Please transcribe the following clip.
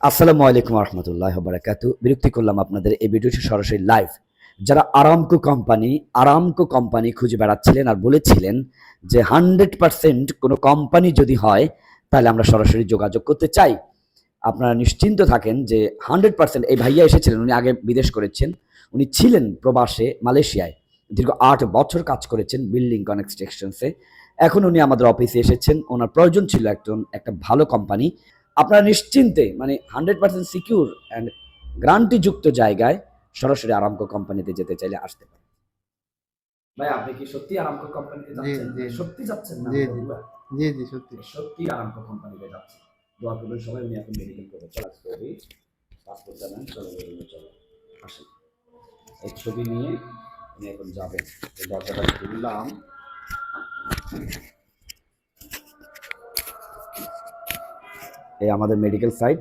আসসালামু আলাইকুম রহমতুল্লাহ বারাকাতু। বিরক্তি করলাম আপনাদের এই ভিডিওটি সরাসরি লাইভ। যারা আরামকো কোম্পানি খুঁজে বেড়াচ্ছিলেন আর বলেছিলেন যে 100% কোনো কোম্পানি যদি হয় তাহলে আমরা সরাসরি যোগাযোগ করতে চাই। আপনারা নিশ্চিন্ত থাকেন যে 100% এই ভাইয়া এসেছিলেন, উনি আগে বিদেশ করেছেন। উনি ছিলেন প্রবাসে মালয়েশিয়ায়। দীর্ঘ ৮ বছর কাজ করেছেন বিল্ডিং কনস্ট্রাকশনসে। এখন উনি আমাদের অফিসে এসেছেন। ওনার প্রয়োজন ছিল একটা ভালো কোম্পানি। আপনারা নিশ্চিন্তে মানে 100% সিকিউর অ্যান্ড গ্যারান্টিযুক্ত জায়গায় সরাসরি আরামকো কোম্পানিতে যেতে চাইলে আসতে পারেন। ভাই আপনি কি সত্যি আরামকো কোম্পানিতে জি, যাচ্ছেন? জি, সত্যি যাচ্ছেন না? জি, জি, জি, জি, সত্যি। সত্যি আরামকো কোম্পানিতে যাচ্ছেন। দোয়া করবেন সবাই, উনি এখন মেডিকেল করে চলে আসবে। পাসপোর্ট জানান, চলো বেরোনো, চলো আসেন। এই ছবি নিয়ে উনি এখন যাবেন। এই দরজাটা খুললাম। এই আমাদের মেডিকেল সাইট।